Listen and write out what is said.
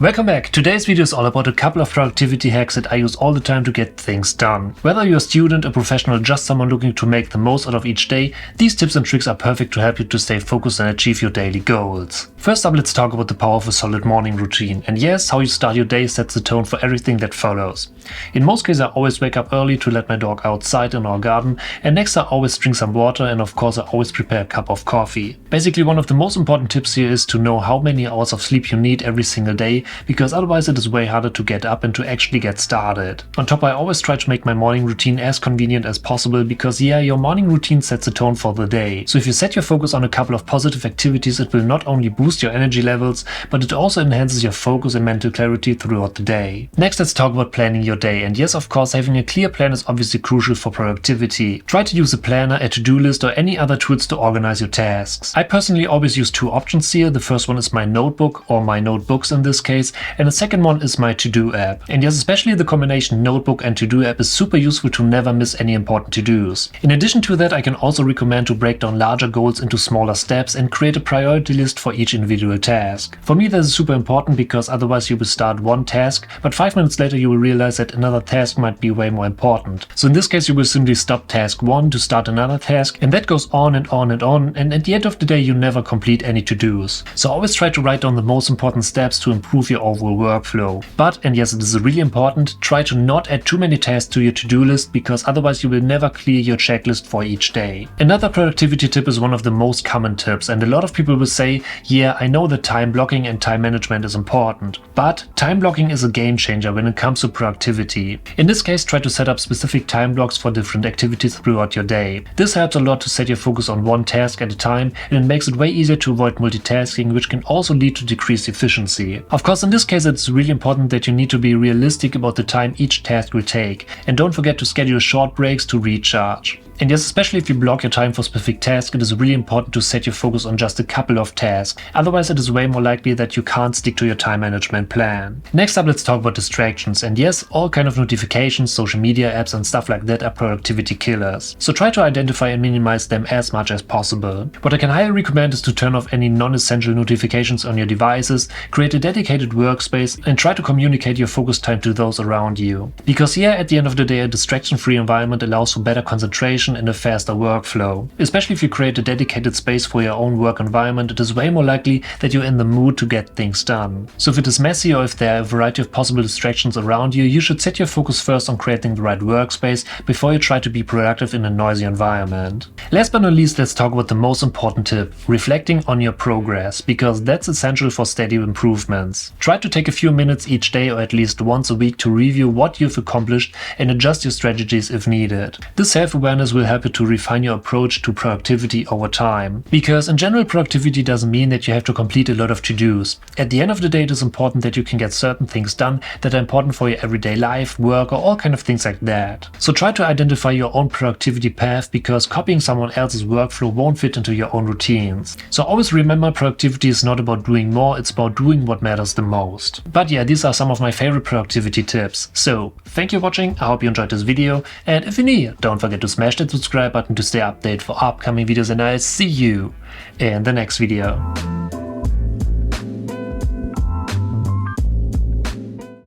Welcome back. Today's video is all about a couple of productivity hacks that I use all the time to get things done. Whether you're a student, a professional, just someone looking to make the most out of each day, these tips and tricks are perfect to help you to stay focused and achieve your daily goals. First up, let's talk about the power of a solid morning routine. And yes, how you start your day sets the tone for everything that follows. In most cases, I always wake up early to let my dog outside in our garden, and next I always drink some water, and of course I always prepare a cup of coffee. Basically, one of the most important tips here is to know how many hours of sleep you need every single day, because otherwise it is way harder to get up and to actually get started. On top, I always try to make my morning routine as convenient as possible, because your morning routine sets the tone for the day. So if you set your focus on a couple of positive activities, it will not only boost your energy levels, but it also enhances your focus and mental clarity throughout the day. Next, let's talk about planning your day. And yes, of course, having a clear plan is obviously crucial for productivity. Try to use a planner, a to-do list, or any other tools to organize your tasks. I personally always use two options here. The first one is my notebook, or my notebooks in this case, and the second one is my to-do app. And yes, especially the combination notebook and to-do app is super useful to never miss any important to-dos. In addition to that, I can also recommend to break down larger goals into smaller steps and create a priority list for each individual task. For me, this is super important because otherwise you will start one task, but 5 minutes later you will realize that another task might be way more important. So in this case, you will simply stop task 1 to start another task, and that goes on and on and on, and at the end of the day you never complete any to-dos. So always try to write down the most important steps to improve your overall workflow. But, and yes, it is really important, try to not add too many tasks to your to-do list, because otherwise you will never clear your checklist for each day. Another productivity tip is one of the most common tips, and a lot of people will say, yeah, I know that time blocking and time management is important, but time blocking is a game changer when it comes to productivity. In this case, try to set up specific time blocks for different activities throughout your day. This helps a lot to set your focus on one task at a time, and it makes it way easier to avoid multitasking, which can also lead to decreased efficiency. Of course, in this case, it's really important that you need to be realistic about the time each task will take, and don't forget to schedule short breaks to recharge. And yes, especially if you block your time for specific tasks, it is really important to set your focus on just a couple of tasks. Otherwise, it is way more likely that you can't stick to your time management plan. Next up, let's talk about distractions. And yes, all kind of notifications, social media apps and stuff like that are productivity killers. So try to identify and minimize them as much as possible. What I can highly recommend is to turn off any non-essential notifications on your devices, create a dedicated workspace, and try to communicate your focus time to those around you. Because at the end of the day, a distraction-free environment allows for better concentration and a faster workflow. Especially if you create a dedicated space for your own work environment, it is way more likely that you're in the mood to get things done. So if it is messy or if there are a variety of possible distractions around you, you should set your focus first on creating the right workspace before you try to be productive in a noisy environment. Last but not least, let's talk about the most important tip, reflecting on your progress, because that's essential for steady improvements. Try to take a few minutes each day or at least once a week to review what you've accomplished and adjust your strategies if needed. This self-awareness will help you to refine your approach to productivity over time. Because in general, productivity doesn't mean that you have to complete a lot of to-dos. At the end of the day, it is important that you can get certain things done that are important for your everyday life, work, or all kind of things like that. So try to identify your own productivity path, because copying someone else's workflow won't fit into your own routines. So always remember, productivity is not about doing more, it's about doing what matters the most. But these are some of my favorite productivity tips. So thank you for watching, I hope you enjoyed this video, and if you're new, don't forget to smash that subscribe button to stay updated for upcoming videos, and I'll see you in the next video.